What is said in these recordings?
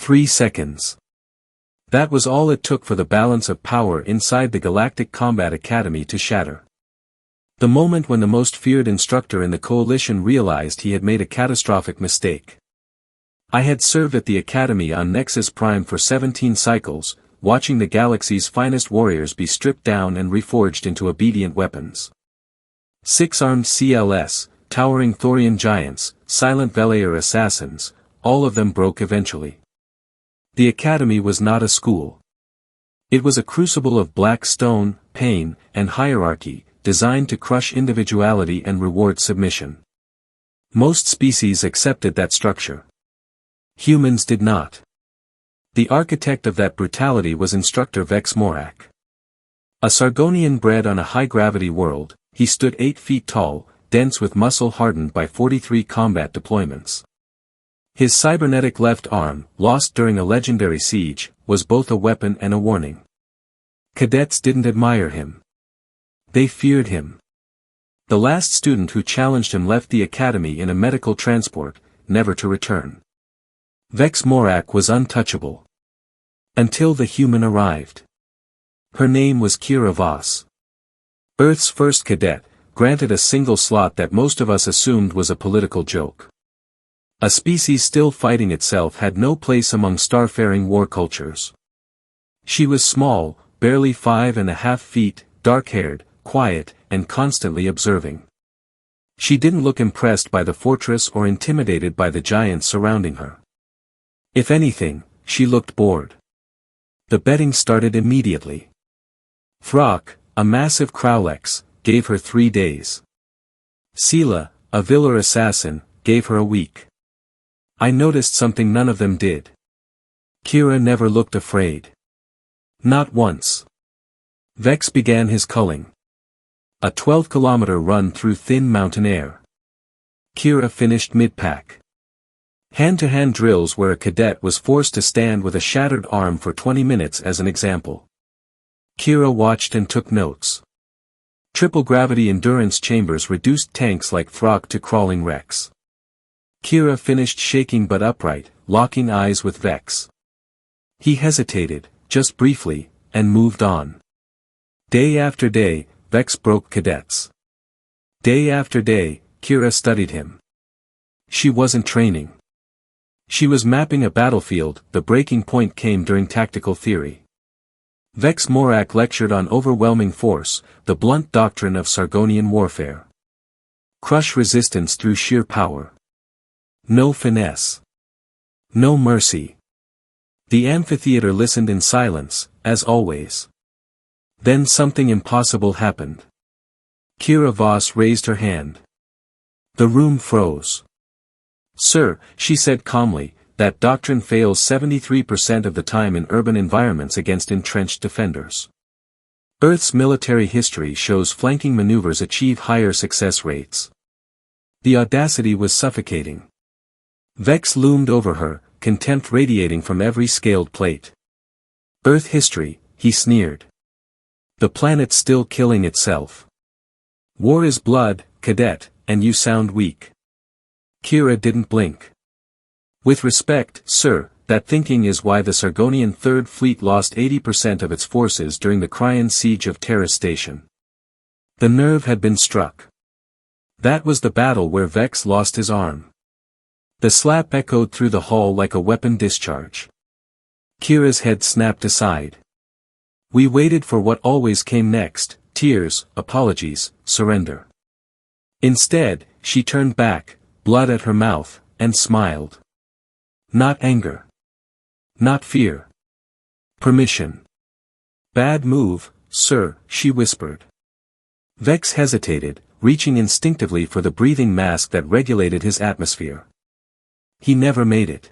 3 seconds. That was all it took for the balance of power inside the Galactic Combat Academy to shatter. The moment when the most feared instructor in the coalition realized he had made a catastrophic mistake. I had served at the Academy on Nexus Prime for 17 cycles, watching the galaxy's finest warriors be stripped down and reforged into obedient weapons. 6-armed CLS, towering Thorian giants, silent Velair assassins, all of them broke eventually. The Academy was not a school. It was a crucible of black stone, pain, and hierarchy, designed to crush individuality and reward submission. Most species accepted that structure. Humans did not. The architect of that brutality was Instructor Vex Morak. A Sargonian bred on a high-gravity world, he stood 8 feet tall, dense with muscle hardened by 43 combat deployments. His cybernetic left arm, lost during a legendary siege, was both a weapon and a warning. Cadets didn't admire him. They feared him. The last student who challenged him left the academy in a medical transport, never to return. Vex Morak was untouchable. Until the human arrived. Her name was Kira Voss. Earth's first cadet, granted a single slot that most of us assumed was a political joke. A species still fighting itself had no place among starfaring war cultures. She was small, barely 5.5 feet, dark-haired, quiet, and constantly observing. She didn't look impressed by the fortress or intimidated by the giants surrounding her. If anything, she looked bored. The betting started immediately. Throck, a massive Kraulex, gave her 3 days. Sela, a Villar assassin, gave her a week. I noticed something none of them did. Kira never looked afraid. Not once. Vex began his culling. A 12-kilometer run through thin mountain air. Kira finished mid-pack. Hand-to-hand drills where a cadet was forced to stand with a shattered arm for 20 minutes as an example. Kira watched and took notes. Triple-gravity endurance chambers reduced tanks like Throck to crawling wrecks. Kira finished shaking but upright, locking eyes with Vex. He hesitated, just briefly, and moved on. Day after day, Vex broke cadets. Day after day, Kira studied him. She wasn't training. She was mapping a battlefield. The breaking point came during tactical theory. Vex Morak lectured on overwhelming force, the blunt doctrine of Sargonian warfare. Crush resistance through sheer power. No finesse. No mercy. The amphitheater listened in silence, as always. Then something impossible happened. Kira Voss raised her hand. The room froze. Sir, she said calmly, that doctrine fails 73% of the time in urban environments against entrenched defenders. Earth's military history shows flanking maneuvers achieve higher success rates. The audacity was suffocating. Vex loomed over her, contempt radiating from every scaled plate. Earth history, he sneered. The planet's still killing itself. War is blood, cadet, and you sound weak. Kira didn't blink. With respect, sir, that thinking is why the Sargonian Third Fleet lost 80% of its forces during the Cryan siege of Terrace Station. The nerve had been struck. That was the battle where Vex lost his arm. The slap echoed through the hall like a weapon discharge. Kira's head snapped aside. We waited for what always came next, tears, apologies, surrender. Instead, she turned back, blood at her mouth, and smiled. Not anger. Not fear. Permission. Bad move, sir, she whispered. Vex hesitated, reaching instinctively for the breathing mask that regulated his atmosphere. He never made it.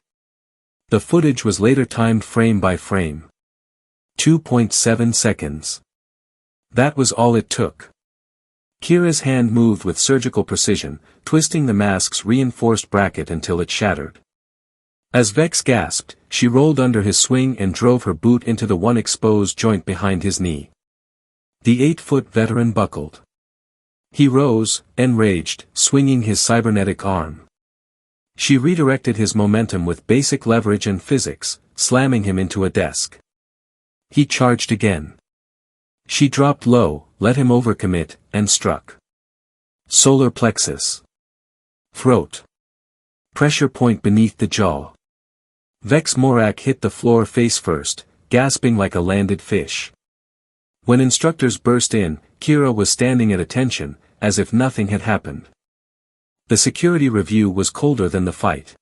The footage was later timed frame by frame. 2.7 seconds. That was all it took. Kira's hand moved with surgical precision, twisting the mask's reinforced bracket until it shattered. As Vex gasped, she rolled under his swing and drove her boot into the one exposed joint behind his knee. The 8-foot veteran buckled. He rose, enraged, swinging his cybernetic arm. She redirected his momentum with basic leverage and physics, slamming him into a desk. He charged again. She dropped low, let him overcommit, and struck. Solar plexus. Throat. Pressure point beneath the jaw. Vex Morak hit the floor face first, gasping like a landed fish. When instructors burst in, Kira was standing at attention, as if nothing had happened. The security review was colder than the fight.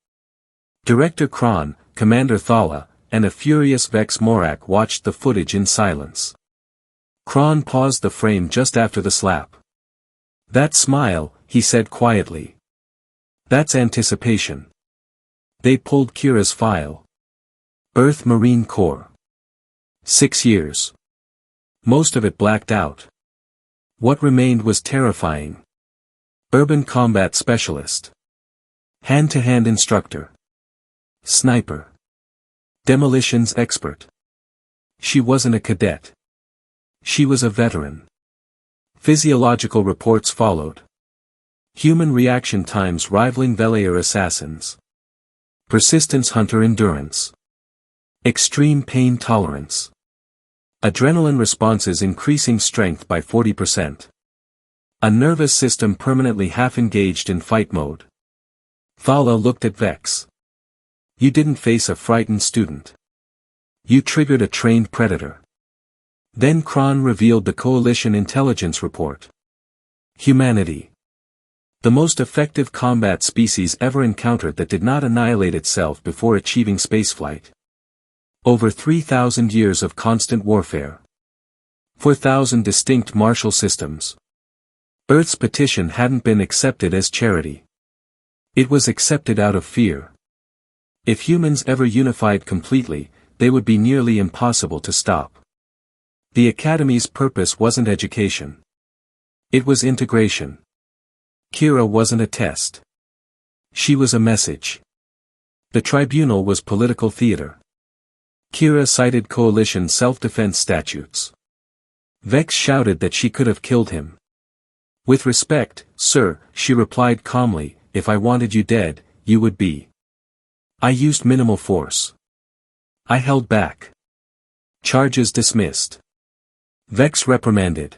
Director Kron, Commander Thala, and a furious Vex Morak watched the footage in silence. Kron paused the frame just after the slap. "That smile," he said quietly. "That's anticipation." They pulled Kira's file. Earth Marine Corps. 6 years. Most of it blacked out. What remained was terrifying. Urban combat specialist. Hand-to-hand instructor. Sniper. Demolitions expert. She wasn't a cadet. She was a veteran. Physiological reports followed. Human reaction times rivaling Velair assassins. Persistence hunter endurance. Extreme pain tolerance. Adrenaline responses increasing strength by 40%. A nervous system permanently half-engaged in fight mode. Thala looked at Vex. "You didn't face a frightened student. You triggered a trained predator." Then Kron revealed the Coalition intelligence report. Humanity. The most effective combat species ever encountered that did not annihilate itself before achieving spaceflight. Over 3,000 years of constant warfare. 4,000 distinct martial systems. Earth's petition hadn't been accepted as charity. It was accepted out of fear. If humans ever unified completely, they would be nearly impossible to stop. The Academy's purpose wasn't education. It was integration. Kira wasn't a test. She was a message. The tribunal was political theater. Kira cited Coalition self-defense statutes. Vex shouted that she could have killed him. "With respect, sir," she replied calmly, "if I wanted you dead, you would be. I used minimal force. I held back. Charges dismissed." Vex reprimanded.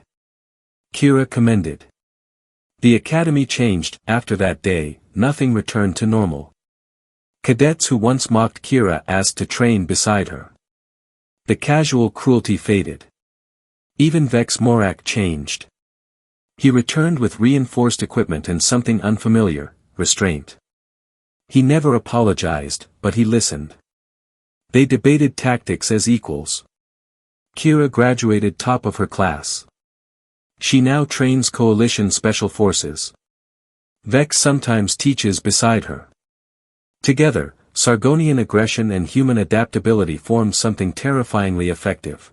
Kira commended. The Academy changed. After that day, nothing returned to normal. Cadets who once mocked Kira asked to train beside her. The casual cruelty faded. Even Vex Morak changed. He returned with reinforced equipment and something unfamiliar, restraint. He never apologized, but he listened. They debated tactics as equals. Kira graduated top of her class. She now trains Coalition Special Forces. Vex sometimes teaches beside her. Together, Sargonian aggression and human adaptability form something terrifyingly effective.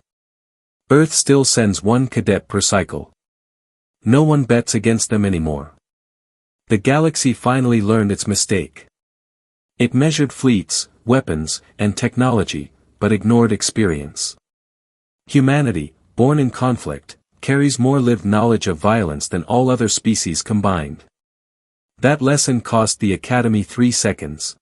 Earth still sends one cadet per cycle. No one bets against them anymore. The galaxy finally learned its mistake. It measured fleets, weapons, and technology, but ignored experience. Humanity, born in conflict, carries more lived knowledge of violence than all other species combined. That lesson cost the Academy 3 seconds.